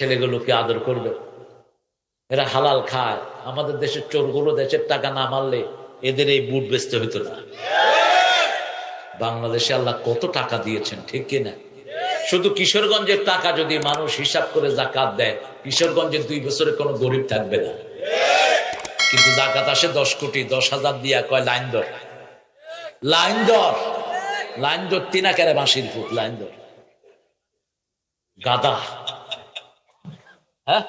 ছেলেগুলোকে আদর করবে, এরা হালাল খায়। আমাদের দেশের চোরগুলো দেশের টাকা না মারলে এদের এই বুট বেচতে হইতো না। বাংলাদেশে আল্লাহ কত টাকা দিয়েছেন, ঠিক কিনা? শুধু কিশোরগঞ্জের টাকা যদি মানুষ হিসাব করে জাকাত দেয়, কিশোরগঞ্জের 2 বছরে কোনো গরিব থাকবে না। কিন্তু জাকাত আসে 10 কোটি, 10,000 দিয়া কয় লাইন দর, লাইন দর, লাইন দর 3 আকারে বাঁশির ফুট লাইন দর। গাদা, হ্যাঁ,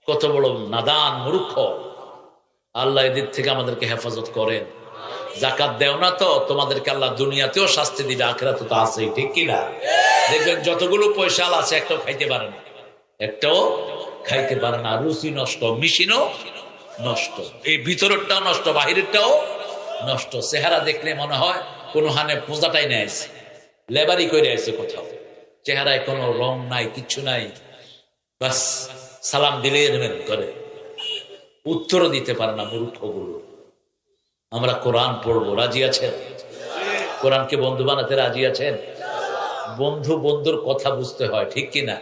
কত বড় নাদান মূর্খ। আল্লাহ এদের থেকে আমাদেরকে হেফাজত করেন। জাকাত দেও না তো তোমাদেরকে আল্লাহ দুনিয়াতেও শাস্তি দিবে, আখিরাতে তো আছেই, ঠিক কিনা? দেখবেন যতগুলো পয়সা আছে একটাও খাইতে পারে না, একটাও খাইতে পারে না। রুচি নষ্ট, মিশিনও নষ্ট, এই ভিতরেরটাও নষ্ট, বাহিরেরটাও নষ্ট। চেহারা দেখলে মনে হয় কোন হানে পূজাটাই নেয়, লেবারি করে আছে কোথাও, চেহারায় কোনো রং নাই, কিচ্ছু নাই। বাস সালাম দিলে করে, উত্তরও দিতে পারে না মূর্খগুলো। আমরা কোরআন পড়বো, রাজি আছেন? কোরআনকে বন্ধু বানাতে রাজি আছেন? বন্ধু বন্ধুর কথা বুঝতে হয়, ঠিক কিনা?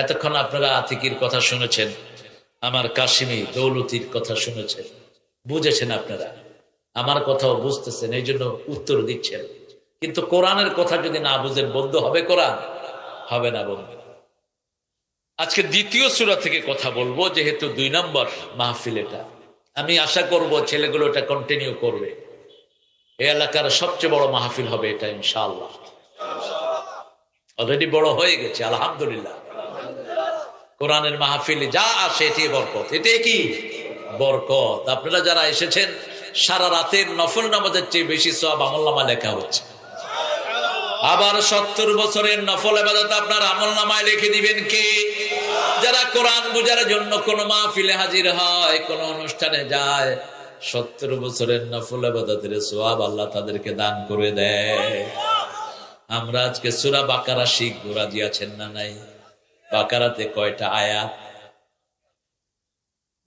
এতক্ষণ আপনারা আতিকির কথা শুনেছেন, আমার কাশিমি দৌলতির কথা শুনেছেন, বুঝেছেন আপনারা, আমার কথাও বুঝতেছেন, এই জন্য উত্তর দিচ্ছেন। কিন্তু কোরআনের কথা যদি না বুঝেন, বন্ধু হবে কোরআন? হবে না বন্ধু। আজকে দ্বিতীয় সূরা থেকে কথা বলবো, যেহেতু 2 নম্বর মাহফিল এটা। আমি আশা করব ছেলেগুলো এটা কন্টিনিউ করবে। এই এলাকার সবচেয়ে বড় মাহফিল হবে এটা ইনশাআল্লাহ। অলরেডি বড় হয়ে গেছে আলহামদুলিল্লাহ। কোরআনের মাহফিলে যা আসে এটি বরকত, এটাই কি বরকত। আপনারা যারা এসেছেন, সারা রাতের নফল নামাজের চেয়ে বেশি সওয়াব আমলনামায় লেখা হচ্ছে। আবার 70 বছরের নফল ইবাদত আপনার আমলনামায় লিখে দিবেন কে? যারা কোরআন বোঝার জন্য কোন মাহফিলে হাজির হয়, কোন অনুষ্ঠানে যায়, 70 বছরের নফল ইবাদতের সওয়াব আল্লাহ তাদেরকে দান করে দেয়। আমরা আজকে সূরা বাকারা শিখবো, রাজি আছেন না নাই? বাকারাতে কয়টা আয়াত?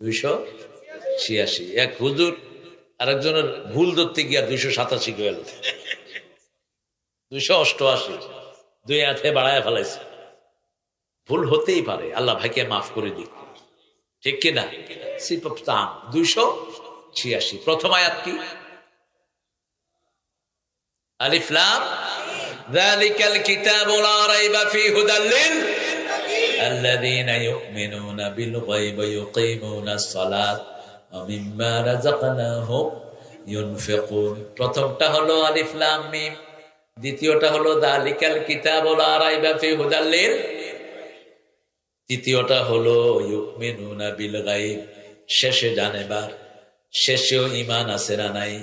286। এক হুজুর আরেকজনের ভুল ধরতে গিয়া 287 গেল, 288, 2 আয়াতে বাড়ায় ফেলাইছে। ভুল হতেই পারে, আল্লাহ ভাইকে মাফ করে দিক, ঠিক কিনা? 286। প্রথম আয়াত কি? আলিফ লাম যালিকাল কিতাবু লা রাইবা ফীহি হুদাল লিল্লাযীনা ইউমিনুনা বিল গায়বি ওয়া ইউকিমুনাস সালাত ওয়া মিম্মা রাযাকনাহুম ইউনফিকুন। প্রথমটা হলো আলিফ লাম মিম, দ্বিতীয়টা হলো যালিকাল কিতাবু লা রাইবা ফীহি হুদাল লিল, তৃতীয়টা হলো ইউমিনুনা বিল গায়ব, শেষে জানেবার, শেষেও ঈমান আছে না নাই?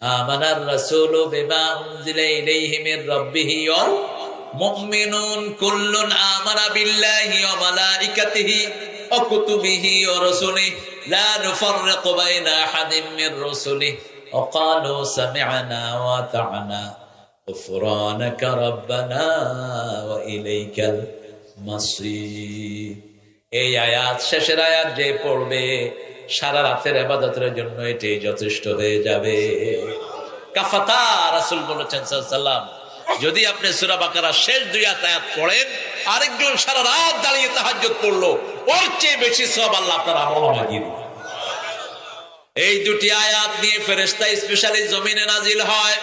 আমানার রাসূলু বিমা উনজিলা ইলাইহি মির রাব্বিহি ওয়াল মুমিনুন কুল্লুন আমানা বিল্লাহি ওয়া মালাইকাতিহি ওয়া কুতুবিহি ওয়া রাসূলিহি লা নুফাররিকু বাইনা আহাদিম মির রাসূলিহি ওয়া ক্বালু সামি'না ওয়া আতা'না গুফরানাকা রাব্বানা ওয়া ইলাইকাল মাসির। এই আয়াত, শেষের আয়াত যে পড়বে, সারা রাতের ইবাদতের জন্য এটাই যথেষ্ট হয়ে যাবে। কাফাতা। রাসূল বলেছেন সাল্লাল্লাহু আলাইহি ওয়াসাল্লাম, যদি আপনি সূরা বাকারার শেষ 2 আয়াত পড়েন, আরেকজন সারা রাত দাঁড়িয়ে তাহাজ্জুদ পড়লো, ওর চেয়ে বেশি সওয়াব আল্লাহ আপনার আমলনামায় দিয়ে দিবেন। এই 2টি আয়াত নিয়ে ফেরেশতা স্পেশালি জমিনে নাজিল হয়।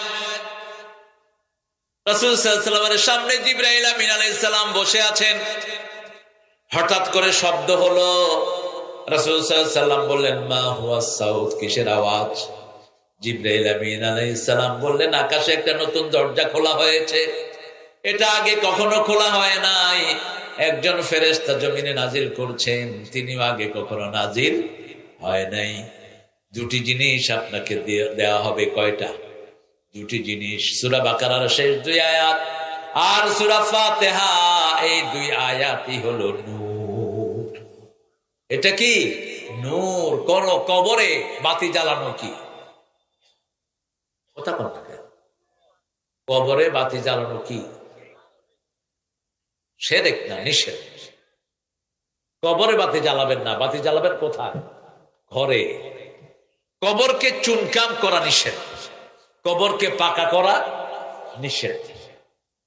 রাসূল সাল্লাল্লাহু আলাইহি ওয়াসাল্লামের সামনে জিবরাইল আমিন আলাইহিস সালাম বসে আছেন। হঠাৎ করে শব্দ হলো। রাসূল সাল্লাল্লাহু আলাইহি ওয়াসাল্লাম বললেন, মা হুয়া সাউত, কিসের আওয়াজ? জিবরাইল আমিন আলাইহিস সালাম বললেন, আকাশে একটা নতুন দরজা খোলা হয়েছে, এটা আগে কখনো খোলা হয় নাই। একজন ফেরেশতা জমিনে নাজিল করছেন, তিনিও আগে কখনো নাজিল হয় নাই। 2টি জিনিস আপনাকে দেওয়া হবে। কয়টা? 2টি জিনিস। সূরা বাকারার শেষ 2 আয়াত আর সূরা ফাতিহা, এই 2 আয়াতই হলো নূর। এটা কি? নূর। কোন কবরে বাতি জ্বালানো কি? কথা বল না কেন? কবরে বাতি জ্বালানো কি? শিরক না, নিষেধ। কবরে বাতি জ্বালাবেন না। বাতি জ্বালাবেন কোথায়? ঘরে। কবরকে চুনকাম করা নিষেধ, কবরকে পাকা করা নিষেধ।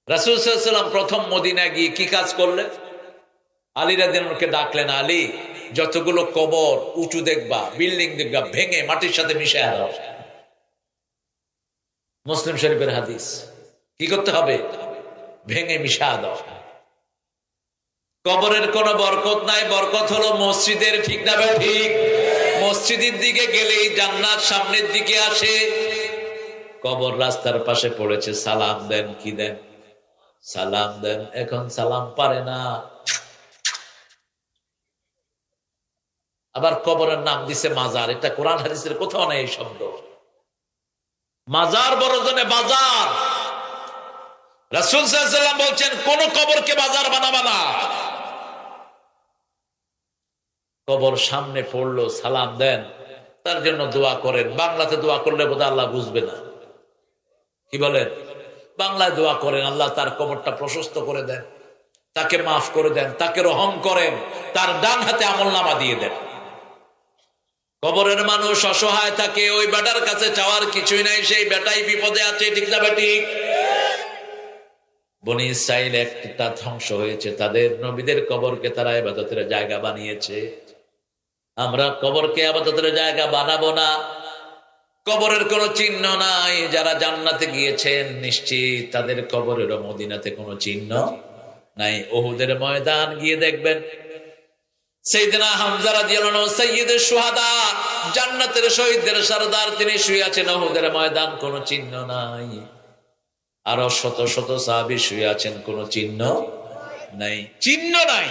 রাসূল সাল্লাল্লাহু আলাইহি ওয়াসাল্লাম প্রথম মদিনা গিয়ে কি কাজ করলেন? আলী রাদিয়াল্লাহু আনহুকে ডাকলেন, আলী যতগুলো কবর উঁচু দেখবা, বিল্ডিং দেখবা, ভেঙে মাটির সাথে মিশে দাও। মুসলিম শরীফের হাদিস। কি করতে হবে? ভেঙে মিশা দাও। কবরের কোন বরকত নাই, বরকত হলো মসজিদের, ঠিক না ভাই? ঠিক। মসজিদের দিকে গেলেই জান্নাত সামনের দিকে আসে। কবর রাস্তার পাশে পড়েছে, সালাম দেন। কি দেন? সালাম দেন। এখন সালাম পারে না। আবার কবরের নাম দিছে মাজার। এটা কোরআন হাদিসের কোথাও নাই এই শব্দ। মাজার বড় জনে বাজার। রাসূল সাল্লাল্লাহু আলাইহি ওয়াসাল্লাম বলছেন, কোন কবরকে বাজার বানাবা না। কবর সামনে পড়লো, সালাম দেন, তার জন্য দোয়া করেন। বাংলাতে দোয়া করলে বোধহয় আল্লাহ বুঝবে না। কি বলেন? বাংলায় দোয়া করেন, আল্লাহ তার কবরটা প্রশস্ত করে দেন, তাকে মাফ করে দেন, তাকে রহম করেন, তার ডান হাতে আমলনামা দিয়ে দেন। কবরের মানুষ অসহায় থাকে, ওই বেটার কাছে চাওয়ার কিছুই নাই, সেই বেটাই বিপদে আছে, ঠিক না বেঠিক? বনি ইসরাইল একটা ধ্বংস হয়েছে, তাদের নবীদের কবরকে তারা ইবাদতের জায়গা বানিয়েছে। আমরা কবরকে ইবাদতের জায়গা বানাবো না। কবরের কোনো চিহ্ন নাই। যারা জান্নাতে গিয়েছেন নিশ্চিত তাদের কবরের মদিনাতে কোনো চিহ্ন নাই। উহুদের ময়দান গিয়ে দেখবেন, সাইয়েদনা হামজা রাদিয়াল্লাহু আনহু সাইয়্যিদুশ শুহাদা, জান্নাতের শহীদদের সরদার, তিনি শুয়ে আছেন। উহুদের ময়দান, কোনো চিহ্ন নাই। আরো শত শত সাহাবী শুয়ে আছেন, কোনো চিহ্ন নাই। চিহ্ন নাই।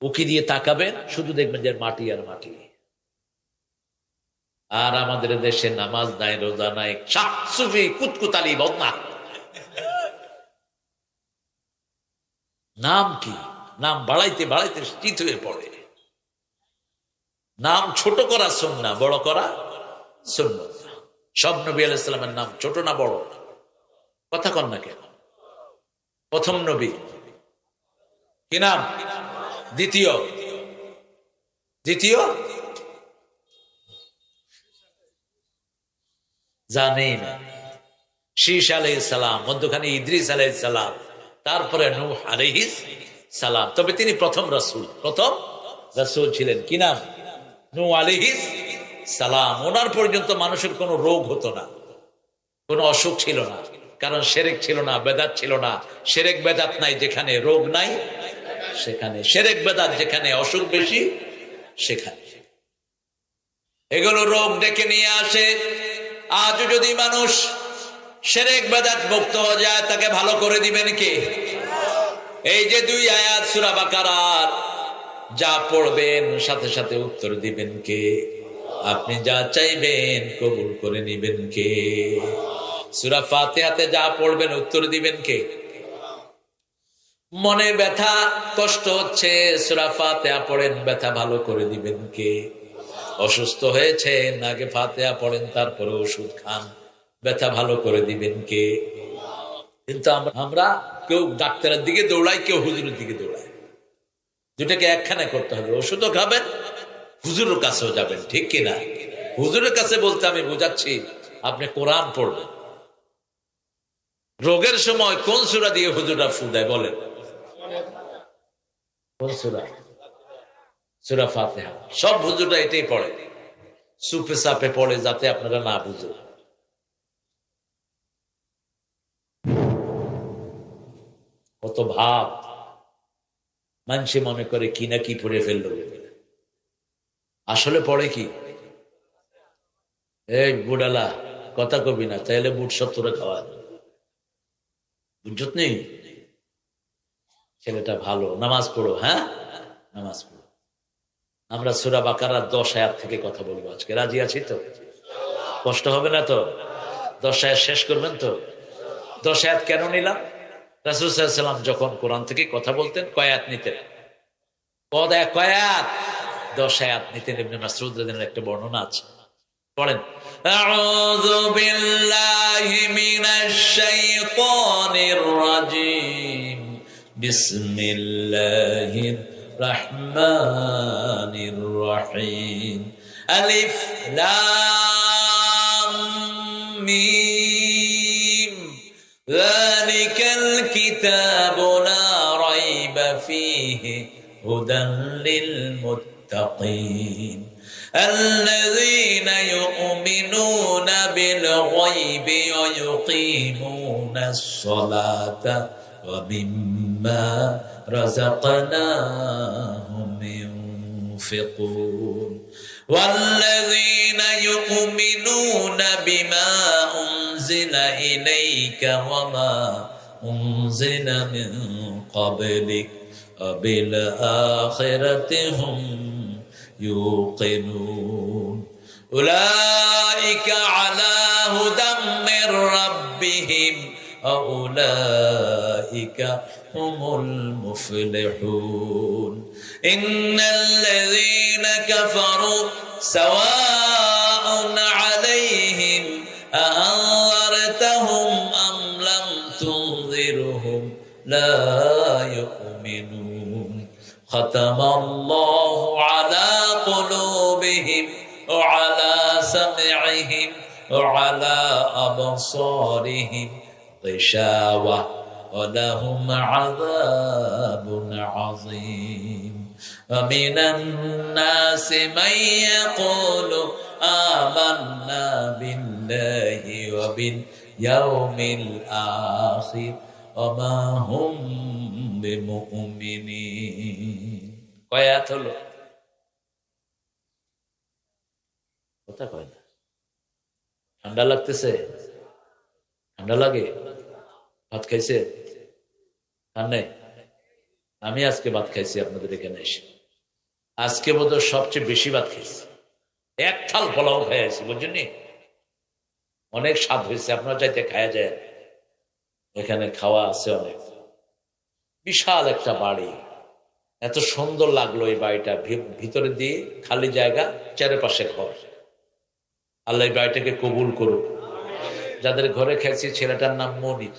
উকি দিয়ে তাকাবেন, শুধু দেখবেন যে মাটি আর মাটি। আর আমাদের দেশে নামাজ নাই, রোজা নাই, শাহ সুফি কুতকুতালি বদনা। নাম কি? নাম বাড়াইতে বাড়াইতে চিত হয়ে পড়ে। নাম ছোট করা সুন্নাহ, বড় করা সুন্নাত। সব নবী আলাইহিস সালামের নাম ছোট না বড়? কথা কন না কেন? প্রথম নবী কি নাম? দ্বিতীয় জানেই না। শীশ আলাইহিস সালাম, মধ্যখানে ইদ্রিস আলাইহিস সালাম, তারপরে নূহ আলাইহিস সালাম। তবে তিনি প্রথম রাসূল ছিলেন। কি নাম? নূহ আলাইহিস সালাম। ওনার পর্যন্ত মানুষের কোনো রোগ হতো না, কোনো অসুখ ছিল না, কারণ শিরক ছিল না, বেদাত ছিল না। শিরক বেদাত নাই যেখানে, রোগ নাই সেখানে। শিরক বেদাত যেখানে, অসুখ বেশি সেখানে। এগুলো রোগ ডেকে নিয়ে আসে। আজ যদি মানুষ শিরক বেদাত মুক্ত হয়ে যায়, তাকে ভালো করে দিবেন কে? এই যে 2 আয়াত সূরা বাকারার, যা পড়বেন সাথে সাথে উত্তর দিবেন কে? আপনি যা চাইবেন কবুল করে নিবেন কে? সূরা ফাতিহাতে যা পড়বেন উত্তর দিবেন কে? মনে ব্যথা, কষ্ট হচ্ছে, সূরা ফাতিহা পড়েন, ব্যথা ভালো করে দিবেন কে? অসুস্থ হয়েছেন, আগে ফাতিহা পড়েন, তারপরে ওষুধ খান, ব্যথা ভালো করে দিবেন কে? কিন্তু আমরা কেউ ডাক্তারের দিকে দৌড়াই, কেউ হুজুরের দিকে দৌড়ায়। দুটাকে একখানে করতে হবে। ওষুধও খাবেন, হুজুরের কাছেও যাবেন, ঠিক কিনা? হুজুরের কাছে বলতে আমি বুঝাচ্ছি, আপনি কোরআন পড়বেন। রোগের সময় কোন সূরা দিয়ে হুজুররা ফু দেয় বলেন? কোন সূরা? সূরা ফাতিহা। সব হুজুররা এটাই পড়ে, সুপে সাপে পড়ে, যাতে আপনারা না বুঝেন। কত ভাব, মানুষে মনে করে কি না কি পড়ে ফেললো, আসলে পড়ে কি? এই বুড়ালা কথা কবি না, তাইলে বুট সত্তরে খাওয়া। বুঝত নেই? ছেলেটা ভালো, নামাজ পড়ো। হ্যাঁ, নামাজ পড়ো। আমরা সূরা বাকারার 10 আয়াত থেকে কথা বলবো আজকে। রাজি আছি তো? কষ্ট হবে না তো? 10 আয়াত শেষ করবেন তো? 10 আয়াত কেন নিলাম? রাসূল সাল্লাল্লাহু আলাইহি ওয়াসাল্লাম যখন কোরআন থেকে কথা বলতেন, কয় আয়াত নিতেন? কয় আয়াত? 10 আয়াত নিতেন। ইবনে মাসউদ রাদিয়াল্লাহু আনহু একটা বর্ণনা আছে, পড়েন। আউযু বিল্লাহি মিনাশ শাইতানির রাজীম, বিসমিল্লাহির রহমানির রহিম, আলিফ লাম মিম, যালিকাল কিতাবু লা রাইবা فيه هدى للمتقين الذين يؤمنون بالغيب ويقيمون الصلاة ومما رزقناهم ينفقون والذين يؤمنون بما أنزل إليك وما أنزل من قبلك وبالآخرة هم يوقنون أولئك على هدى من ربهم وأولئك هم المفلحون إن الذين كفروا سواء عليهم أأنذرتهم أم لم تنذرهم لا يؤمنون ختم الله على قلوبهم وعلى سمعهم وعلى أبصارهم غشاوة ولهم عذاب عظيم ومن الناس من يقول آمنا بالله وباليوم الآخر وما هم بمؤمنين কয়াত হলো কথা কয় না ঠান্ডা লাগতেছে ঠান্ডা লাগে ভাত খাইছে ঠান্ডা আমি আজকে ভাত খাইছি আপনাদের এখানে এসে আজকে বোধহয় সবচেয়ে বেশি ভাত খাইছি এক থাল পোলাও খাইছি বুঝছেন অনেক স্বাদ হয়েছে আপনার চাইতে খাওয়া যায় এখানে খাওয়া আছে অনেক বিশাল একটা বাড়ি এত সুন্দর লাগলো এই বাড়িটা ভিতরে দিয়ে খালি জায়গা চারপাশে ঘর আল্লাহ এই বাড়িটাকে কবুল করুক যাদের ঘরে খেয়েছি ছেলেটার নাম মনির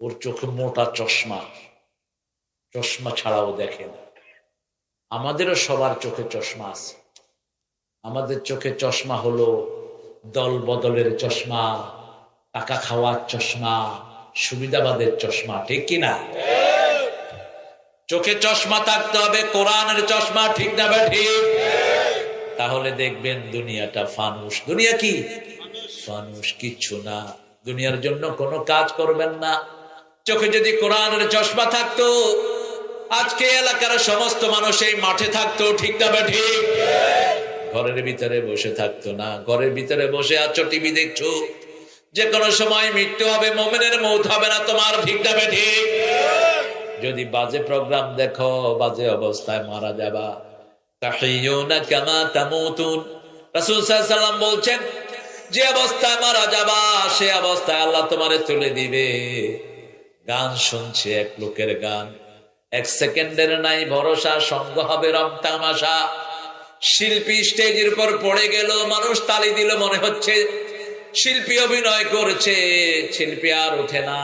ওর চোখে মোটা চশমা চশমা ছাড়াও দেখে না আমাদেরও সবার চোখে চশমা আছে আমাদের চোখে চশমা হলো দল বদলের চশমা টাকা খাওয়ার চশমা সুবিধাবাদের চশমা ঠিক কিনা চোখে চশমা থাকতে হবে কোরআনের চশমা ঠিক না ঠিক তাহলে দেখবেন দুনিয়াটা ফানুস দুনিয়া কি ফানুস কিচ্ছু না দুনিয়ার জন্য কোনো কাজ করবেন না চোখে যদি কোরআনের চশমা থাকতো আজকে এলাকার সমস্ত মানুষ এই মাঠে থাকতো ঠিক না ঠিক ঘরের ভিতরে বসে থাকতো না ঘরের ভিতরে বসে আছো টিভি দেখছো যে কোনো সময় মৃত্যু হবে মুমিনের মউত হবে না তোমার ঠিক না ঠিক যদি বাজে প্রোগ্রাম দেখো বাজে অবস্থায় মারা যাবা তাহিয়ুনা কামা তামুতুন রাসূল সাল্লাল্লাহু আলাইহি ওয়াসাল্লাম বলছেন যে অবস্থায় মারা যাবা সে অবস্থায় আল্লাহ তোমারে তুলে দিবে গান শুনছে এক লোকের গান এক সেকেন্ডের নাই ভরসা সঙ্গ হবে রং তামাশা শিল্পী স্টেজের উপর পড়ে গেল মানুষ তালি দিল মনে হচ্ছে শিল্পী অভিনয় করছে শিল্পী আর ওঠে না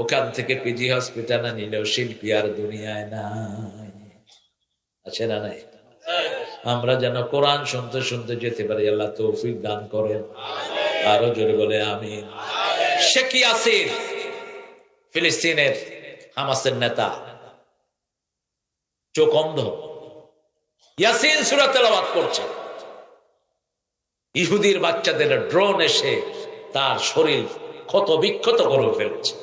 ওখান থেকে পিজি হসপিটালে নিলেও শিল্পী আর দুনিয়ায় নাই আছে না নাই আমরা যেন কোরআন শুনতে শুনতে যেতে পারি আল্লাহ তৌফিক দান করেন আরো জোরে বলে আমিন শেখ ইয়াসির ফিলিস্তিনের হামাসের নেতা চোখ অন্ধ ইয়াসিন সূরা তেলাওয়াত করছে ইহুদির বাচ্চাদের ড্রোন এসে তার শরীর ক্ষত বিক্ষত করে ফেলছে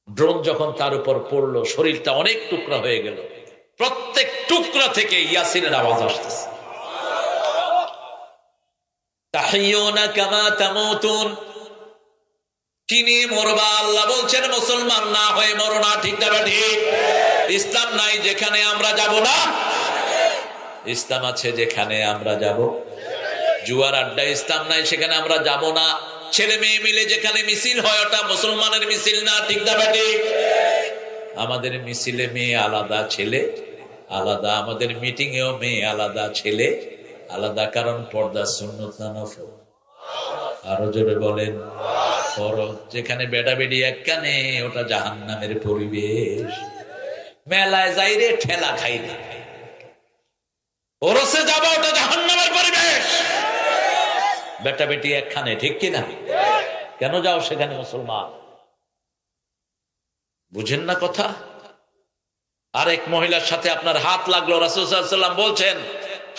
ড্রোন যখন তার উপর পড়লো শরীরটা অনেক টুকরা হয়ে গেল প্রত্যেক টুকরা থেকে ইয়াসিনের আওয়াজ আসতেছে তাহিয়ুনা কামা তামুতুন কি নিয়ে মরবা আল্লাহ বলছেন মুসলমান না হয়ে মরো না ঠিক না ঠিক ইসলাম নাই যেখানে আমরা যাব না ইসলাম আছে যেখানে আমরা যাব জুয়ার আড্ডা ইসলাম নাই সেখানে আমরা যাব না ছেলে মেয়ে মিলে যেখানে মিছিল হয় ওটা মুসলমানের মিছিল না ঠিক না ঠিক আমাদের মিছিলে মেয়ে আলাদা ছেলে আলাদা আমাদের মিটিং এও মেয়ে আলাদা ছেলে আলাদা কারণ পর্দা সুন্নাত না নফল আরো জোরে বলেন ফরজ যেখানে বেটা বেডি এক কানে ওটা জাহান্নামের পরিবেশ মেলায় যাই রে ঠেলা খাই না ওরসে যাব ওটা জাহান্নামের পরিবেশ বেটা বেটি একখানে ঠিক কিনা কেন যাও সেখানে মুসলমান বুঝেন না কথা আরেক মহিলার সাথে আপনার হাত লাগলো, রাসূল সাল্লাল্লাহু আলাইহি ওয়াসাল্লাম বলছেন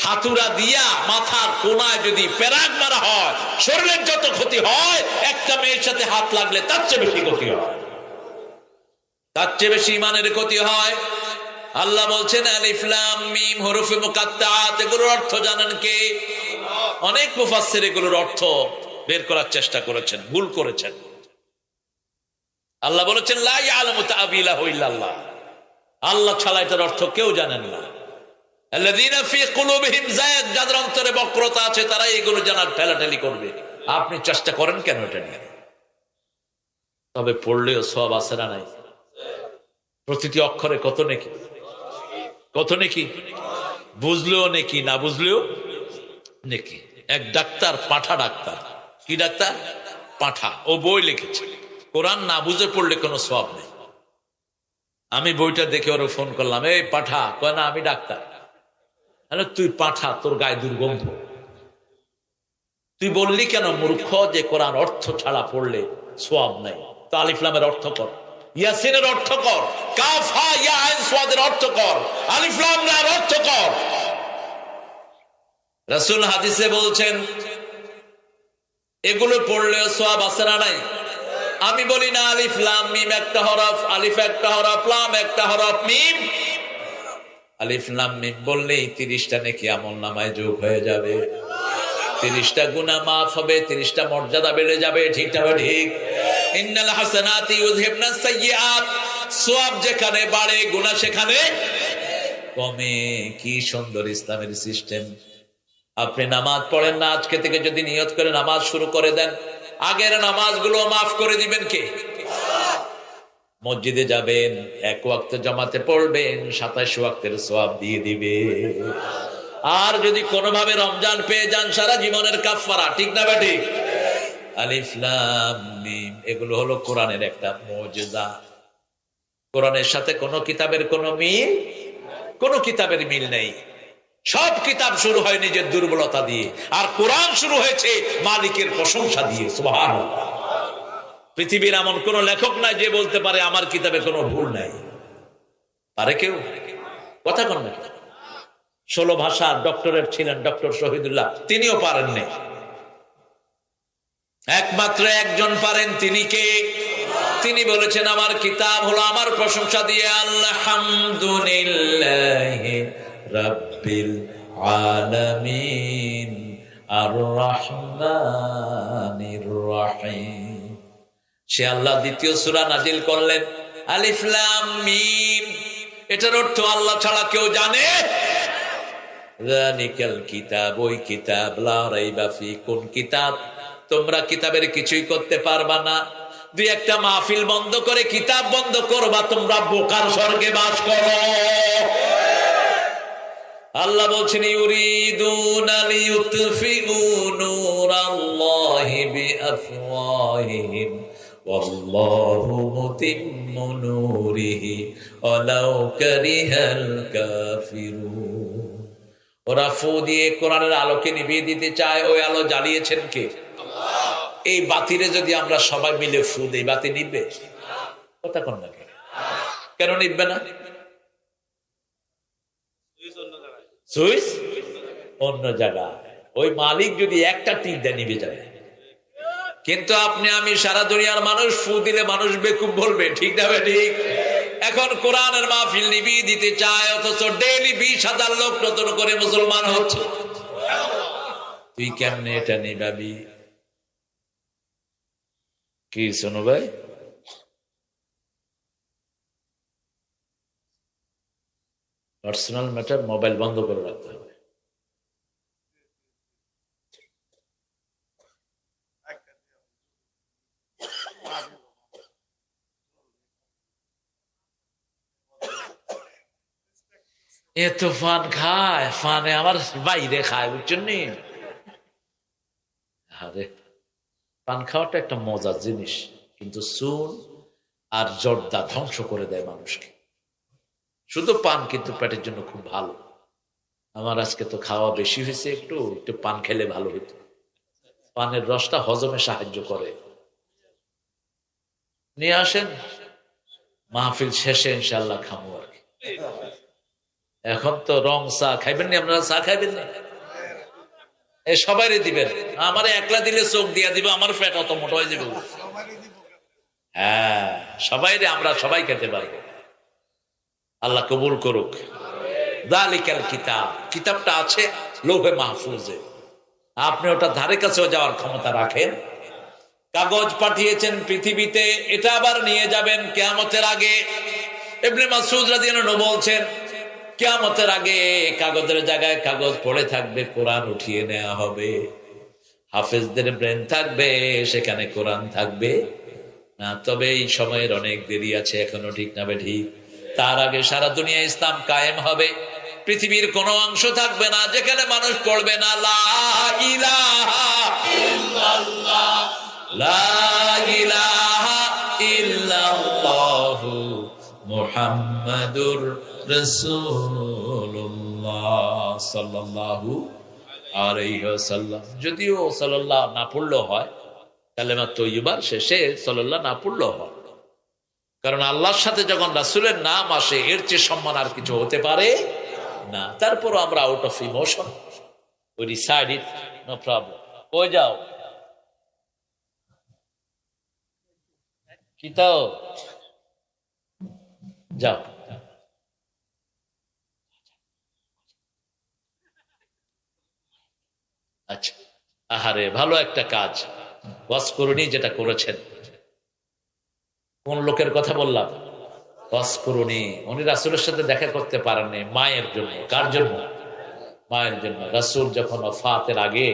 হাতুড়া দিয়া মাথার কোনায় যদি পেরাক মারা হয় শরীরের যত ক্ষতি হয়, একটা মেয়ের সাথে হাত লাগলে তার চেয়ে বেশি ক্ষতি হয়, তার চেয়ে বেশি ঈমানের ক্ষতি হয়। আল্লাহ বলছেন আলিফ লাম মিম হরফে মুকাত্তাআত, এগুলোর অর্থ জানেন কে? অনেক মুফাসসির এগুলোর অর্থ বের করার চেষ্টা করেছেন, ভুল করেছেন। আল্লাহ বলেছেন লা ইয়ালামু তা'বিলাহু ইল্লাল্লাহ, আল্লাহ ছাড়া এটার অর্থ কেউ জানেন না। আল্লাযীনা ফী কুলুবিহিম যায়গ, যাদের অন্তরে বক্রতা আছে তারা এগুলো জানার ঠেলাঠেলি করবে। আপনি চেষ্টা করেন কেন এটা নিয়ে? তবে পড়লেও সওয়াব আছে না নাই? প্রতিটি অক্ষরে কত নেকি, কত নেকি, বুঝলেও নেকি, না বুঝলেও নেকি। এক ডাক্তার, পাঁঠা ডাক্তার, কি ডাক্তার? পাঁঠা। ও বই লিখেছে কোরআন না বুঝে পড়লে কোনো সওয়াব নেই। আমি বইটা দেখে ওর ফোন করলাম, এই পাঁঠা। কয় না আমি ডাক্তার। আরে তুই পাঁঠা, তোর গায়ে দুর্গন্ধ। তুই বললি কেন মূর্খ যে কোরআন অর্থ ছাড়া পড়লে সওয়াব নাই? তো আলিফ লামের অর্থ কর, ইয়াসিনের অর্থ কর, কাফ হা ইয়া আইন সাদের অর্থ কর, আলিফ লাম রার অর্থ কর। রাসূল হাদিসে বলছেন এগুলো পড়লেও সওয়াব আছে না নাই? আমি বলি না আলিফ লাম মিম একটা হরফ, আলিফ একটা হরফ, লাম একটা হরফ, মিম। আলিফ লাম মিম বললেই 30টা নেকি আমলনামায় যোগ হয়ে যাবে, 30টা গুনাহ মাফ হবে, 30টা মর্যাদা বেড়ে যাবে। ঠিক না ঠিক? ইন্নাল হাসানাতি ইউযহিবনাস সাইয়্যাত, সওয়াব যেখানে বাড়ে গুনাহ সেখানে কমে। কি সুন্দর ইসলামের সিস্টেম। আপনি নামাজ পড়েন না, আজকে থেকে যদি নিয়ত করে নামাজ শুরু করে দেন, আগের নামাজগুলো মাফ করে দিবেন কে? মসজিদে যাবেন, এক ওয়াক্ত জামাতে পড়বেন, 27 ওয়াক্তের সওয়াব দিয়ে দিবে। আর যদি কোনোভাবে রমজান পেয়ে যান, সারা জীবনের কাফারা। ঠিক না ঠিক? আলিফ লাম মিম এগুলো হলো কোরআনের একটা মুজিজা। কোরআনের সাথে কোন কিতাবের কোন মিল, কোন কিতাবের মিল নেই। সব কিতাব শুরু হয় নিজের দুর্বলতা দিয়ে, আর কোরআন শুরু হয়েছে মালিকের প্রশংসা দিয়ে। সুবহানাল্লাহ। পৃথিবীর এমন কোন লেখক নাই যে বলতে পারে আমার কিতাবে কোনো ভুল নাই। পারে কেউ? কথা কন না। 16 ভাষার ডক্টরেট ছিলেন ডক্টর শহীদুল্লাহ, তিনিও পারেননি। একমাত্র একজন পারেন, তিনি কে? তিনি বলেছেন আমার কিতাব হলো আমার প্রশংসা দিয়ে আলহামদুলিল্লাহি রাব্বিল আলামিন আর রহমানির রহিম। সে আল্লাহ দ্বিতীয় সূরা নাজিল করলেন আলিফ লাম মিম। এটার অর্থ আল্লাহ ছাড়া কেউ জানে? যালিকাল কিতাব, ওই কিতাব, লা রাইবা ফি, কোন কিতাব? তোমরা কিতাবের কিছুই করতে পারবা না। দুই একটা মাহফিল বন্ধ করে কিতাব বন্ধ করবা, তোমরা বোকার স্বর্গে বাস করো। আল্লাহ বলছেন ইউরিদুনা লিইউতফিউ নূরাল্লাহি বিআফওয়াহিহিম ওয়াল্লাহু মুতিম্মু নূরিহি ওয়ালাউ কারিহাল কাফিরুন। ওরা ফু দিয়ে কোরআনের আলোকে নিভিয়ে দিতে চায়, ওই আলো জ্বালিয়েছেন কে? আল্লাহ। এই বাতিরে যদি আমরা সবাই মিলে ফু দেই, বাতি নিবে? কথা কোন না, কেন নিবে না? সুইচ অন্য জায়গায়। ওই মালিক যদি একটা টিপ দেয় নিবে যাবে। কিন্তু আপনি আমি সারা দুনিয়ার মানুষ ফু দিলে মানুষ বেকুব বলবে। ঠিক না ঠিক? এখন কোরআনের মাহফিল নিভিয়ে দিতে চায়, অথচ ডেইলি 20,000 লোক নতুন করে মুসলমান হচ্ছে। তুই কেমনে এটা নিবাবি? কি শোনো ভাই, পার্সোনাল ম্যাটার, মোবাইল বন্ধ করে রাখতে হবে। এত ফান খায়, ফানে আমার বাইরে খায়, বুঝছেন নি? আরে পান খাওয়াটা একটা মজার জিনিস, কিন্তু চুন আর জর্দা ধ্বংস করে দেয় মানুষকে। শুধু পান কিন্তু পেটের জন্য খুব ভালো। আমার আজকে তো খাওয়া বেশি হয়েছে, একটু একটু পান খেলে ভালো হতো। পানের রসটা হজমে সাহায্য করে। নিয়ে আসেন, মাহফিল শেষে ইনশাল্লাহ খামো আর কি। এখন তো রং চা খাইবেন না, আপনারা চা খাইবেন না, এ সবাইরে দিবেন। আমার একলা দিলে চোখ দিয়া দিব, আমার পেট অত মোটা হয়ে যাবে। হ্যাঁ, সবাইরে আমরা সবাই খেতে পারবো। আল্লাহ কবুল করুক। দালিকাল কিতাব, কিতাবটা আছে লৌহে মাহফুজে, আপনি ওটা ধারে কাছেও যাওয়ার ক্ষমতা রাখেন। কাগজ পাঠিয়েছেন পৃথিবীতে, এটা আবার নিয়ে যাবেন কিয়ামতের আগে। ইবনে মাসউদ রাদিয়াল্লাহু আনহু বলছেন, কিয়ামতের আগে কাগজের জায়গায় কাগজ পড়ে থাকবে, কোরআন উঠিয়ে নেওয়া হবে। হাফেজদের ব্রেন থাকবে, সেখানে কোরআন থাকবে না। তবে এই সময়ের অনেক দেরি আছে এখনো, ঠিক না ঠিক? তার আগে সারা দুনিয়া ইসলাম কায়েম হবে। পৃথিবীর কোনো অংশ থাকবে না যেখানে মানুষ পড়বে না লা ইলাহা ইল্লাল্লাহ, লা ইলাহা ইল্লাল্লাহু মুহাম্মাদুর রাসূলুল্লাহ সাল্লাল্লাহু আলাইহি ওয়াসাল্লাম। যদিও সাল্লাল্লাহ না পড়লেও হয়, কালেমা তৈয়্যিবার শেষে সাল্লাল্লাহ না পড়লেও হয়, কারণ আল্লাহর সাথে যখন রাসূলের নাম আসে এর চেয়ে সম্মান আর কিছু হতে পারে না। তারপরও আমরা out of emotion we decide it, no problem. কই যাও কিতাও, যাও। আচ্ছা, আহারে ভালো একটা কাজ ওয়াজ করুনি যেটা করেছেন। কোন লোকের কথা বললাম? ওয়াজ করুনি, উনি রাসূলের সাথে দেখা করতে পারেননি মায়ের জন্য। কার জন্য? মায়ের জন্য। রাসূল যখন ওফাতের আগে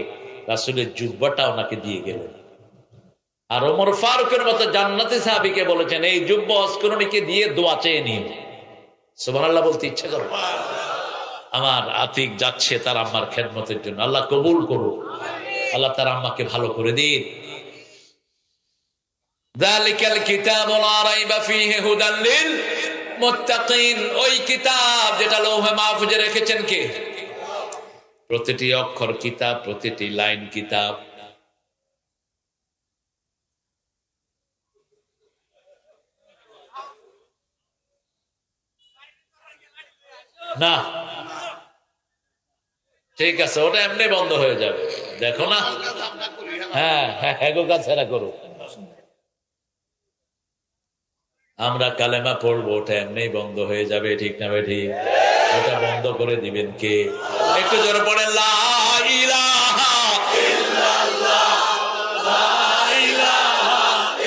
রাসূলের জুব্বাটা ওনাকে দিয়ে গেলেন। আর ওমর ফারুকের মতো জান্নাতি সাহাবীকে বলেছেন, এই জুব্বা ওয়াজ করুনিকে দিয়ে দোয়া চেয়ে নিন। সুবহানাল্লাহ বলতে ইচ্ছা করে। আমার আতিক যাচ্ছে তার আম্মার খেদমতের জন্য, আল্লাহ কবুল করুক, আল্লাহ তার আম্মাকে ভালো করে দিন। যালিকাল কিতাবু লা রাইবা ফীহি হুদাল লিল মুত্তাকিন, ওই কিতাব যেটা লৌহে মাহফুজে রেখেছেন কে? প্রতিটি অক্ষর কিতাব, প্রতিটি লাইন কিতাব। না ঠিক আছে, ওটা এমনি বন্ধ হয়ে যাবে, দেখো না। হ্যাঁ হ্যাঁ, হ্যাগো কাছেরা করো, আমরা কালেমা পড়বো, ওটা এমনি বন্ধ হয়ে যাবে, ঠিক না ঠিক? ওটা বন্ধ করে দিবেন কে? একটু জোরে পড়েন, লা ইলাহা ইল্লাল্লাহ, লা ইলাহা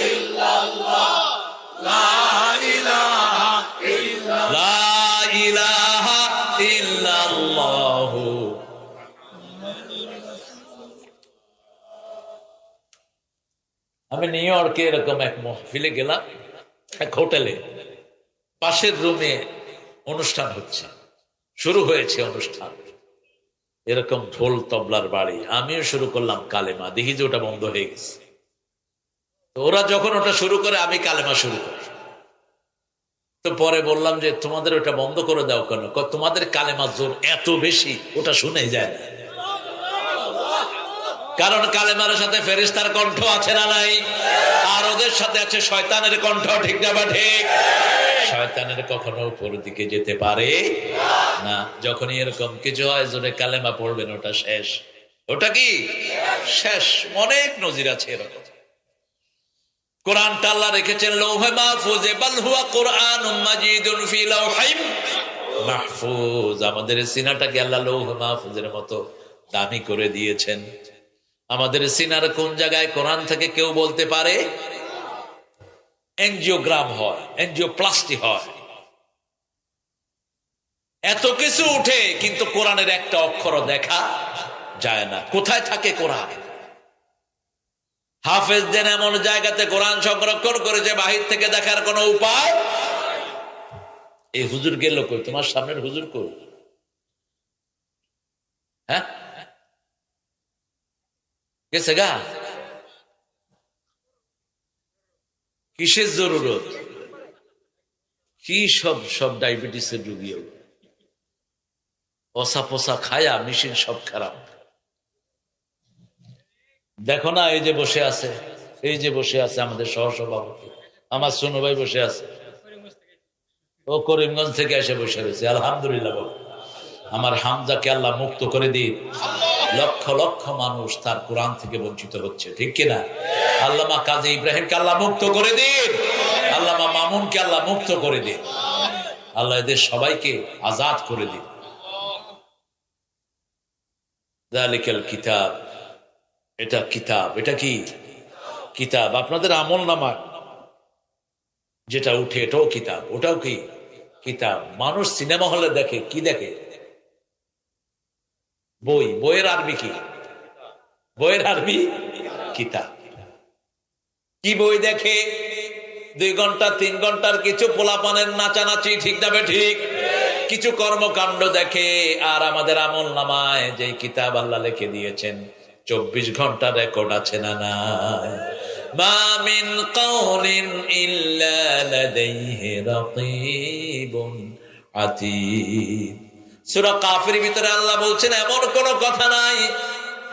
ইল্লাল্লাহ, লা ইলাহা ইল্লাল্লাহ, লা ইলাহা ইল্লাল্লাহ। আমি নিউ ইয়র্কে এরকম এক মহফিলে গেলাম, এক হোটেলে, পাশের রুমে অনুষ্ঠান হচ্ছে, শুরু হয়েছে অনুষ্ঠান, এরকম ঢোল তবলার বাড়ি। আমিও শুরু করলাম কালেমা, দেখি যে ওটা বন্ধ হয়ে গেছে। তো ওরা যখন ওটা শুরু করে আমি কালেমা শুরু করি। তো পরে বললাম যে তোমাদের ওটা বন্ধ করে দাও কেন? তোমাদের কালেমা জোর এত বেশি, ওটা শুনে যায় না। কারণ কালেমার সাথে ফেরেশতার কণ্ঠ আছে না নাই? আর ওদের সাথে আছে শয়তানের কণ্ঠ, ঠিক না বা ঠিক? শয়তানের কখনো উপর দিকে যেতে পারে না। যখনই এরকম কিছু হয় জোরে কালেমা পড়বেন, ওটা শেষ। ওটা কি শেষ? অনেক নজির আছে এরকম। কোরআনটা আল্লাহ রেখেছেন লৌহে মাহফুজে, বাল হুয়া কুরআনুম মাজিদুন ফি লাওহিম মাহফুজ। আমাদের সিনাটাকে আল্লাহ লৌহে মাহফুজের মতো দামি করে দিয়েছেন। আমাদের সিনার কোন জায়গায় কোরআন থেকে কেউ বলতে পারে? এনজিওগ্রাম হয়, এনজিওপ্লাস্টি হয়, এত কিছু উঠে, কিন্তু কোরআনের একটা অক্ষরও দেখা যায় না। কোথায় থাকে কোরআন? হাফেজদের এমন জায়গাতে কোরআন সংরক্ষণ করেছে, বাহির থেকে দেখার কোনো উপায়। এই হুজুর গেল কই? তোমার সামনের হুজুর কই? হ্যাঁ গেছে গা? কিসের জরুরত? কি সব সব ডায়াবেটিসের রুগী, পচা পচা খায়া মেশিন সব খারাপ। দেখো না, এই যে বসে আছে, এই যে বসে আছে আমাদের সহসভাপতি, আমার সোনু ভাই বসে আছে। ও করিমগঞ্জ থেকে এসে বসে রয়েছে, আলহামদুলিল্লাহ। আমার হামজাকে আল্লাহ মুক্ত করে দিন। লক্ষ লক্ষ মানুষ তার কোরআন থেকে বঞ্চিত হচ্ছে, ঠিক কিনা? আল্লামা কাজী ইব্রাহিমকে আল্লাহ মুক্ত করে দিন, আল্লামা মামুনকে আল্লাহ মুক্ত করে দিন, আল্লাহ এদের সবাইকে আজাদ করে দিন। যালিকাল কিতাব, এটা কিতাব। এটা কি কিতাব? আপনাদের আমল নামা যেটা উঠে এটাও কিতাব, ওটাও কি কিতাব। মানুষ সিনেমা হলে দেখে, কি দেখে? বই। বইয়ের আরবি কি? বইয়ের আরবি কিতাব। কি বই দেখে? 2 ঘন্টা 3 ঘন্টার কিছু পোলাপানের নাচানাচি, ঠিক না ঠিক? কিছু কর্মকাণ্ড দেখে। আর আমাদের আমল নামায় যে কিতাব আল্লাহ লিখে দিয়েছেন 24 ঘন্টা রেকর্ড আছে না নাই? মা মিন কাউলিন ইল্লা লাদাইহি রাকিবুন আতীদ। সূরা কাফির ভিতরে আল্লাহ বলছেন এমন কোন কথা নাই,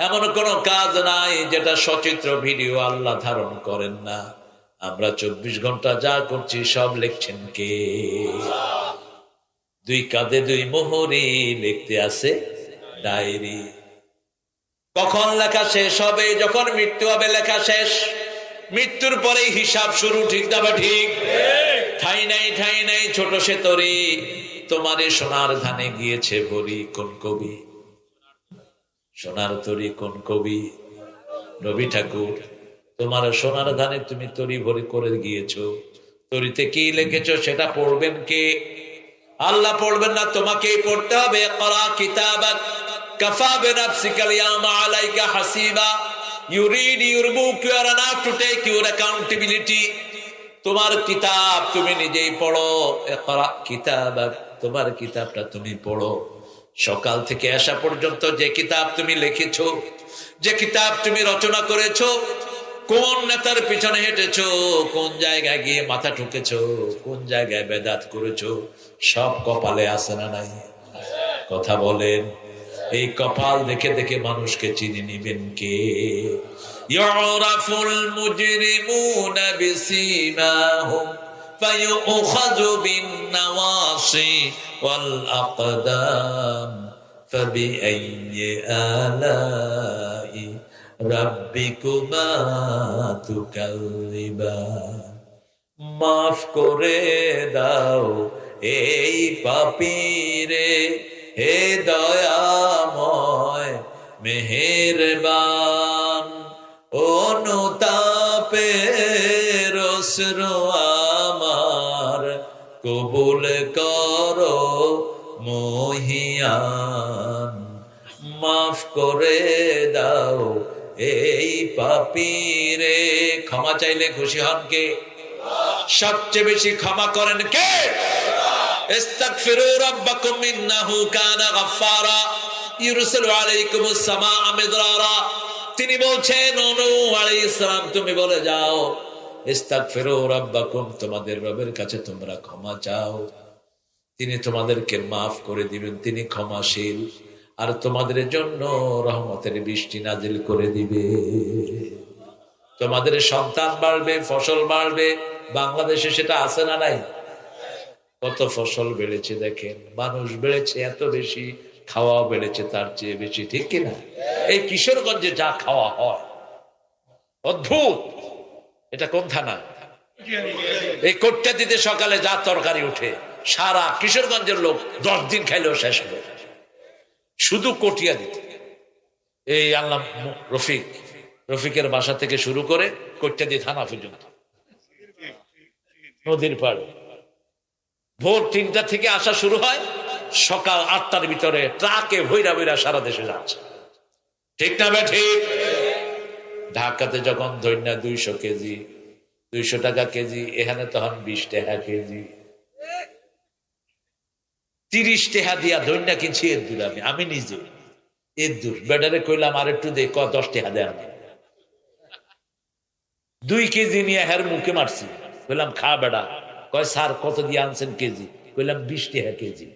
এমন কোন কাজ নাই যেটা সচিত্র ভিডিও আল্লাহ ধারণ করেন না। আমরা 24 ঘন্টা যা করছি সব লিখছেন কে? 2 কাঁধে 2 মোহরি, লিখতে আছে ডায়েরি। কখন লেখা শেষ হবে? যখন মৃত্যু হবে লেখা শেষ। মৃত্যুর পরে হিসাব শুরু, ঠিক না ঠিক? ঠাই নাই ঠাই নাই ছোট সে তরি, তোমারে সোনার ধানে গিয়েছে ভরি। কোন কবি? সোনার তরি কোন কবি? রবি ঠাকুর। তোমার সোনার ধানে তুমি তরি ভরি করে গিয়েছো, তরিতে কি লিখেছো সেটা পড়বেন কে? আল্লাহ পড়বেন না, তোমাকেই পড়তে হবে। ইকরা কিতাবাক কাফা বিনাফসিকাল ইয়াওমা আলাইকা হাসিবা। You read your book, you are enough to take your accountability. তোমার কিতাব তুমি নিজেই পড়ো। ইকরা কিতাবাক, তোমার কিতাবটা তুমি পড়ো। সকাল থেকে আসা পর্যন্ত যে কিতাব তুমি লিখেছো, যে কিতাব তুমি রচনা করেছো, কোন নেতার পিছনে হেঁটেছো, কোন জায়গায় গিয়ে মাথা ঠুকেছো, কোন জায়গায় বেদাত করেছো, সব কপালে আছে না নাই? কথা বলেন। এই কপাল দেখে দেখে মানুষকে চিনি নিবেন কে? ইউরাফুল মুজরিমুনা বিসিমাহুম ফায়ুখাযু বিন নাওয়াসি ওয়াল আকদাম ফাবিআইয়ি আলাই রাব্বিকুমা তুকাল্লিবান। মাফ করে দাও এই পাপীরে, হে দয়াময় মেহেরবান। অনুতাপের অশ্রু আমার কবুল করো মহিয়ান। মাফ করে দাও এই পাপীরে। ক্ষমা চাইলে খুশি হন কে? সবচেয়ে বেশি ক্ষমা করেন কে? ইস্তাগফিরু রাব্বাকুম ইন্নাহু কানা গাফফারা ইউরসিলু আলাইকুমুস সামাআ মিদরারা। তিনি বলছেন নূহ আলাইহিস সালাম তুমি বলে যাও, ইস্তাগফিরু রাব্বাকুম, তোমাদের রবের কাছে তোমরা ক্ষমা চাও, তিনি তোমাদেরকে মাফ করে দিবেন, তিনি ক্ষমাশীল, আর তোমাদের জন্য রহমতের বৃষ্টি নাজিল করে দিবে। তোমাদের সন্তান বাড়বে, ফসল বাড়বে। বাংলাদেশে সেটা আছে না নাই? কত ফসল বেড়েছে দেখেন, মানুষ বেড়েছে এত বেশি, খাওয়াও বেড়েছে তার চেয়ে বেশি, ঠিক কিনা? এই কিশোরগঞ্জে যা খাওয়া হয় অদ্ভুত। এটা কোন থানা? এই কোট্টা দিতে সকালে যা তরকারি উঠে, সারা কিশোরগঞ্জের লোক 10 দিন খাইলেও শেষ হবে, শুধু কটিয়া দিতে। এই আল্লাহ রফিকের বাসা থেকে শুরু করে কোট্টাদি থানা পর্যন্ত, নদীর পাড়ে ভোর 3টা থেকে আসা শুরু হয়, সকাল 8টার ভিতরে ট্রাকে ভৈরা ভৈরা সারা দেশে যাচ্ছে, ঠিক না ঠিক? ঢাকাতে যখন ধন্যা 200 কেজি, 200 টাকা কেজি, এখানে তখন 20 টাকা কেজি। 30 টাকা দিয়া ধন্যা কিনছি এর দূর। আমি নিজে এর দূর বেডারে কইলাম আর একটু দে, 10 টাকা দেয়। 2 কেজি নিয়ে হের মুখে মারছি, কইলাম খা বেড়া। কয় স্যার কত দিয়ে আনছেন কেজি? কইলাম 20 টাকা কেজি।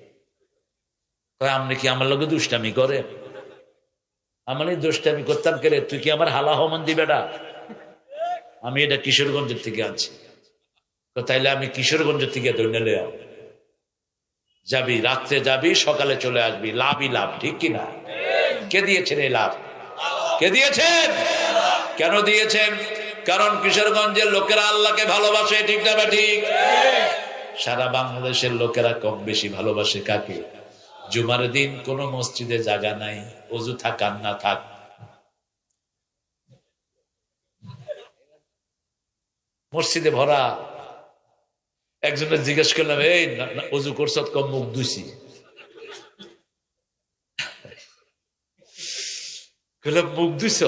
কয় আপনি কি আমার লগে দুষ্টামি করে? আমার দুষ্টামি করতাম কে রে? তুই কি আমার হালা হমান দি বেড়া? আমি এটা কিশোরগঞ্জের থেকে আনছি। তাইলে আমি কিশোরগঞ্জের থেকে ধরে নিলাম। যাবি, রাত্রে যাবি, সকালে চলে আসবি, লাভই লাভ, ঠিক কিনা? কে দিয়েছেন এই লাভ? কে দিয়েছেন? কেন দিয়েছেন? কারণ কিশোরগঞ্জের লোকেরা আল্লাহকে ভালোবাসে, ঠিক না ঠিক? সারা বাংলাদেশের লোকেরা কম বেশি ভালোবাসে কাকে? জুমার দিন কোন মসজিদে জায়গা নাই, ওযু থাক আর না থাক, মসজিদে ভরা। একজনের জিজ্ঞেস করলাম, এই ওযু করছ? কম, মুখ ধুইছি। মুখ ধুইছ?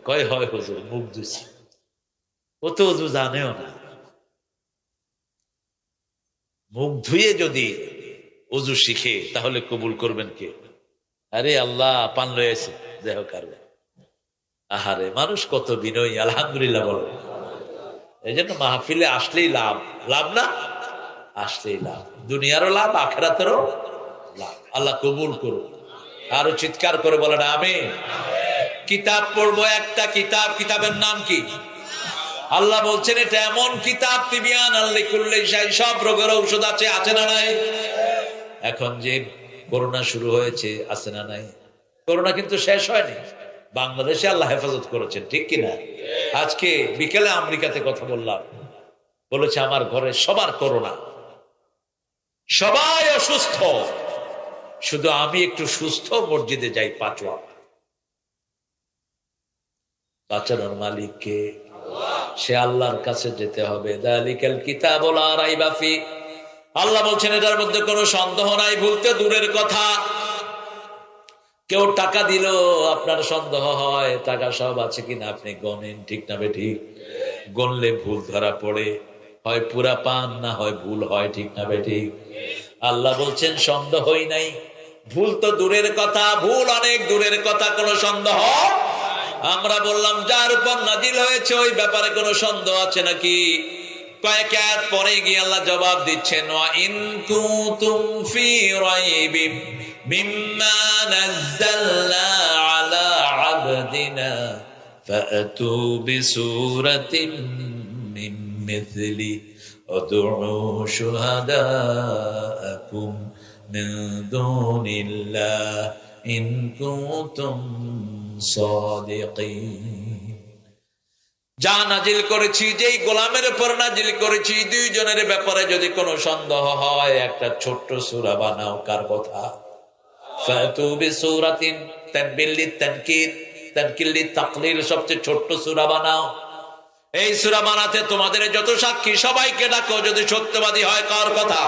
কয় হয় হুজুর, মুখ ধুইছি। ও তো ওযু জানেও না। মুখ ধুয়ে যদি ওযু শিখে তাহলে কবুল করবেন কে? আরে আল্লাহ পান লয়েছে, দেহ কারবে। আহারে, মানুষ কত বিনয়ী, আলহামদুলিল্লাহ বলো। এই জন্য মাহফিলে আসলেই লাভ, লাভ না? আসলেই লাভ, দুনিয়ারও লাভ, আখিরাতেরও লাভ। আল্লাহ কবুল করুন। আরো চিৎকার করে বলেন আমিন। কিতাব পড়বো, একটা কিতাব, কিতাবের নাম কি? আল্লাহ বলছেন এটা এমন কিতাব, তিবিয়ান লিকুল্লি শাই, সব রোগের ঔষধ আছে, আছে না নাই? এখন যে করোনা শুরু হয়েছে, আছে না নাই? করোনা কিন্তু শেষ হয়নি, বাংলাদেশে আল্লাহ হেফাজত করেছেন, ঠিক কিনা? আজকে বিকেলে আমেরিকাতে কথা বললাম, বলেছে আমার ঘরে সবার করোনা, সবাই অসুস্থ, শুধু আমি একটু সুস্থ, মসজিদে যাই 5 ওয়াক্ত। বাঁচানোর মালিককে, সে আল্লাহর কাছে যেতে হবে। যালিকাল কিতাবু লা রাইবা ফি, আল্লাহ বলছেন এটার মধ্যে কোনো সন্দেহ নাই। ভুলতে দূরের কথা, কেউ টাকা দিল, আপনার সন্দেহ হয় টাকা সব আছে কিনা, আপনি গণেন, ঠিক না ঠিক? গণলে ভুল ধরা পড়ে, হয় পুরা পান, না হয় ভুল হয়, ঠিক না ঠিক? আল্লাহ বলছেন সন্দেহই নাই। ভুল তো দূরের কথা, ভুল অনেক দূরের কথা, কোনো সন্দেহ। আমরা বললাম যার উপর নাজিল হয়েছে ওই ব্যাপারে কোনো সন্দেহ আছে নাকি? কয়েক আয়াত পরে গিয়ে আল্লাহ জবাব দিচ্ছেন, ওয়া ইন কুনতুম ফি রাইবিম মিম্মা নাযালনা আলা আবদিনা ফাতু বিসূরাতিন মিন মিথলি উদউ শুহাদাআকুম মিন দুনিল্লাহ ইন কুনতুম সাদিকিন। যা নাজিল করেছি, যেই গোলামের উপর নাজিল করেছি, দুইজনের ব্যাপারে যদি কোনো সন্দেহ হয়, একটা ছোট্ট সূরা বানাও। কার কথা? ফাতু বিসূরাতিন, তানবিল লিতানকির, তানকিল লিতাকলিল, সবচেয়ে ছোট্ট সূরা বানাও। এই সূরা বানাতে তোমাদের যত সাক্ষী সবাইকে ডাকো, যদি সত্যবাদী হয়। কার কথা?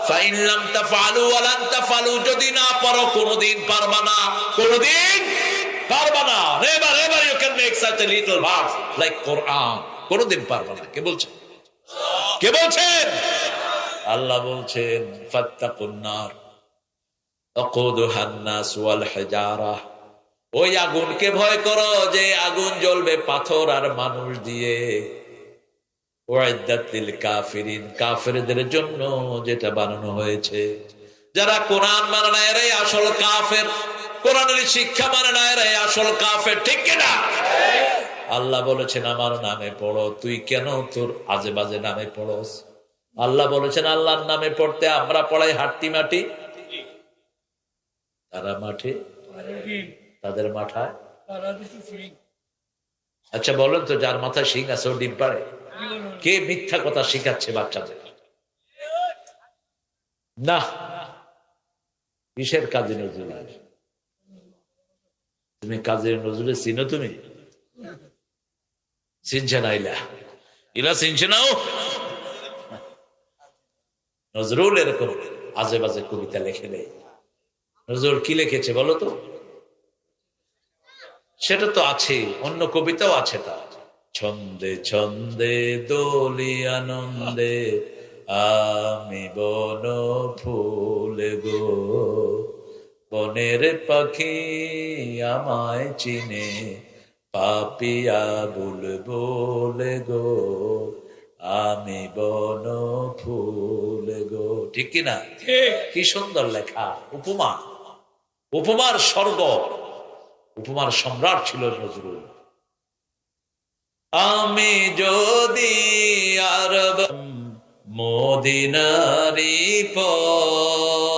ফাইন লাম তাফআলু ওয়া লান তাফআলু, যদি না পারো, কোনদিন পারবা না, কোনদিন পারবা না। Never ever you can make such a little verse like Quran, কোনদিন পারবা না। কে বলছেন? কে বলছেন? আল্লাহ বলছেন ফাত্তাকুন নার আকুদুহান নাস ওয়াল হিজারা, ওই আগুনকে ভয় করো যে আগুন জ্বলবে পাথর আর মানুষ দিয়ে। উইদ্দাত লিল কাফিরিন, কাফেরদের জন্য যেটা বানানো হয়েছে। যারা কোরআন মানে না এরাই আসল কাফের, কোরআনের শিক্ষা মানে না এরাই আসল কাফের, ঠিক কিনা? আল্লাহ বলেছেন আমার নামে পড়ো, তুই কেন তোর আজে বাজে নামে পড়স? আল্লাহ বলেছেন আল্লাহর নামে পড়তে আমরা পড়াই হাট্টি মাটি, তারা মাঠে, তাদের মাথায়। আচ্ছা বলেন তো, যার মাথায় শিং আছে ও ডিম পাড়ে? কে মিথ্যা কথা শিখাচ্ছে বাচ্চাদের? না, কিসের কাজী নজরুল? তুমি কাজী নজরুলের চিনো? তুমি চিনছে না? ইলা চিনছে না? নজরুল এরকম আজে বাজে কবিতা লেখে নেই। নজরুল কি লিখেছে বলো তো? সেটা তো আছে, অন্য কবিতাও আছে তার। ছন্দে ছন্দে দোলি আনন্দে আমি বন ফুল গো, বনের পাখি আমায় চিনে পাপিয়া বুলবুল গো, আমি বন ফুল গো, ঠিক কিনা? কি সুন্দর লেখা, উপমা, উপমার স্বর্গ, উপমার সম্রাট ছিল নজরুল। আমি যদি আরব মদিনারি পর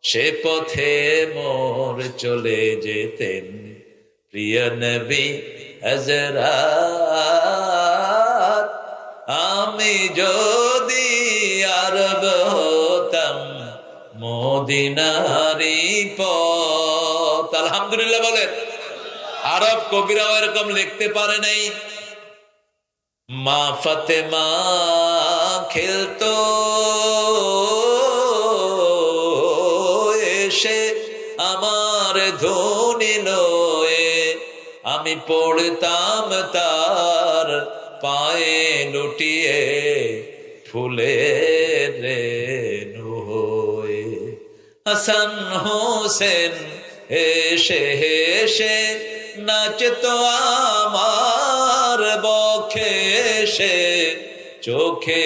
সে পথে মোর চলে যেতেন প্রিয় নবী হযরত। আমি যদি আরব হতাম মদিনারি পথ। আলহামদুলিল্লাহ বলেন। আরব কবিরাও এরকম লিখতে পারে নাই। মা ফাতেমা খেলতো এসে আমার ধনী লয়ে, আমি পড়তাম তার পায়ে লুটিয়ে ফুলের রেণু হয়ে। হাসান হোসেন হেসে হেসে নাচতো আমার বক্ষে এসে, চোখে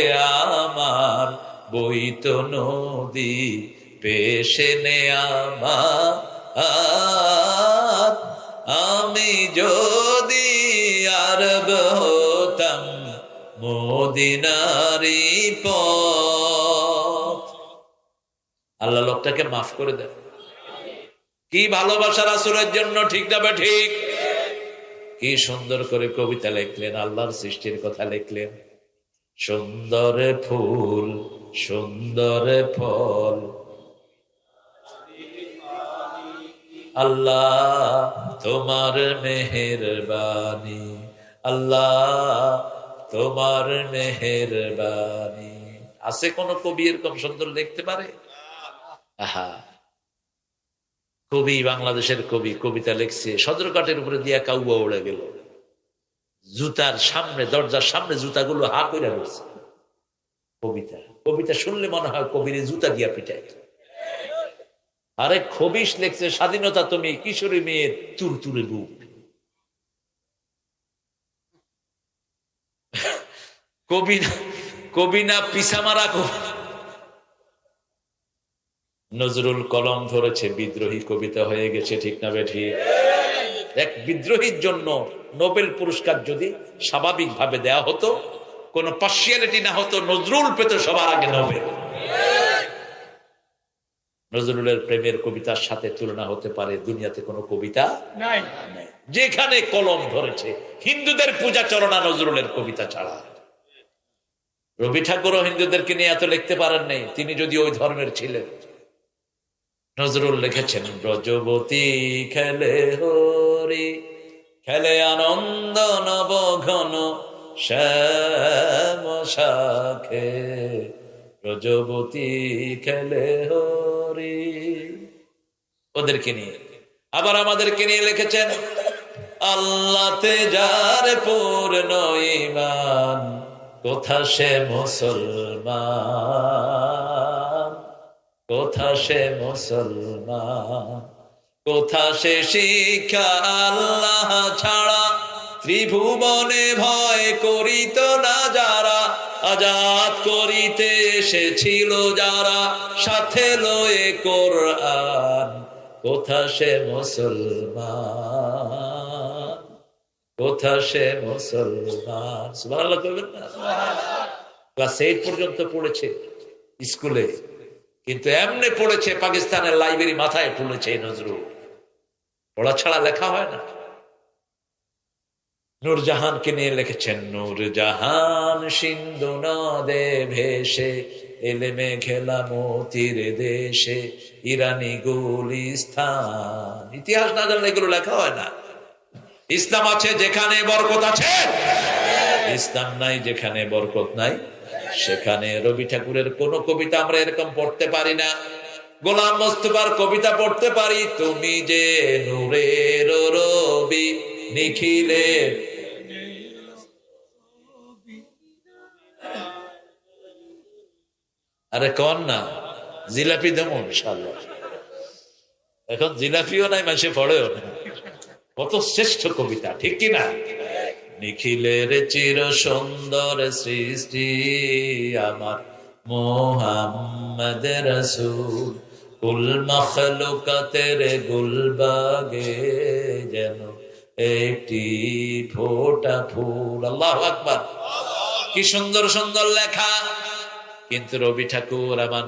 আমার বইতো নদী পেশে নে আমার। আমি যদি আরব হতাম মদিনারি পথ। আল্লাহ লোকটাকে মাফ করে দেন। কি ভালোবাসা রাসূলের জন্য, ঠিক না বা ঠিক? কি সুন্দর করে কবিতা লিখলেন, আল্লাহর সৃষ্টির কথা লিখলেন। সুন্দর ফুল সুন্দর ফল, আল্লাহ তোমার মেহেরবানি, আল্লাহ তোমার মেহেরবানি। আছে কোন কবি এরকম সুন্দর লিখতে পারে? আহা, কবি, বাংলাদেশের কবি কবিতা লিখছে, সদরঘাটের উপরে দিয়া কাউয়া উড়ে গেল, জুতার সামনে, দরজার সামনে জুতাগুলো হা কইরা রয়েছে। কবিতা, কবিতা শুনলে মনে হয় কবির জুতা দিয়া পিটায়। আরে খবিশ লেখছে স্বাধীনতা তুমি কিশোরী মেয়ের তুরতুরে বুক। কবি না পিছা মারা কবি। নজরুল কলম ধরেছে, বিদ্রোহী কবিতা হয়ে গেছে, ঠিক না বেঠি? এক বিদ্রোহীর জন্য নোবেল পুরস্কার যদি স্বাভাবিকভাবে দেয়া হতো, কোন পার্সিয়ালিটি না হতো, নজরুল পেত সবার আগে নোবেল। নজরুলের প্রেমের কবিতার সাথে তুলনা হতে পারে দুনিয়াতে কোনো কবিতা নাই। যেখানে কলম ধরেছে, হিন্দুদের পূজা চলনা নজরুলের কবিতা ছাড়া। রবি ঠাকুরও হিন্দুদেরকে নিয়ে এত লিখতে পারেন নাই, তিনি যদি ওই ধর্মের ছিলেন। নজরুল লিখেছেন, ব্রজবতী খেলে হরি, খেলে আনন্দ নব ঘন শ্যাম শাখে, ব্রজবতী খেলে হরি। ওদেরকে নিয়ে। আবার আমাদেরকে নিয়ে লিখেছেন, আল্লাহতে যার পূর্ণ ঈমান, কোথা সে মুসলমান, কোথা সে মুসলমান, কোথা সে শিক্ষা আল্লাহ ছাড়া, ত্রিভুবনে ভয় করিত না যারা, আজাদ করিতে এসেছিল যারা, সাথে লয়ে কোরআন, কোথা সে মুসলমান, কোথা সে মুসলমান। সুবহানাল্লাহ কইবেন না? ক্লাস 8 পর্যন্ত পড়েছে স্কুলে, কিন্তু এমনি পড়েছে পাকিস্তানের লাইব্রেরি মাথায় তুলেছে নজরুল। পড়া ছাড়া লেখা হয় না। নূরজাহানকে নিয়ে লিখেছেন, নূরজাহান সিন্ধু নদে ভেসে, এলেমে খেলা মতির দেশে, ইরানি গুলিস্তান। ইতিহাস না জানলে এগুলো লেখা হয় না। ইসলাম আছে যেখানে বরকত আছে, ইসলাম নাই যেখানে বরকত নাই সেখানে। রবি ঠাকুরের কোন কবিতা আমরা এরকম পড়তে পারি না। গোলাম মোস্তফার কবিতা পড়তে পারি, তুমি যে নূরের রবি নিখিলের। আরে কন না, জিলাপি দেবো ইনশাআল্লাহ। এখন জিলাপিও নাই, মাসে পড়েও না। কত শ্রেষ্ঠ কবিতা, ঠিক কিনা? নিখিলের চির সুন্দর সৃষ্টি আমার মুহাম্মদ রাসূল, কুল মখলুকাতের গুলবাগে যেন একটি ফোঁটা ফুল। আল্লাহু আকবার। কি সুন্দর সুন্দর লেখা। কিন্তু রবি ঠাকুর আমার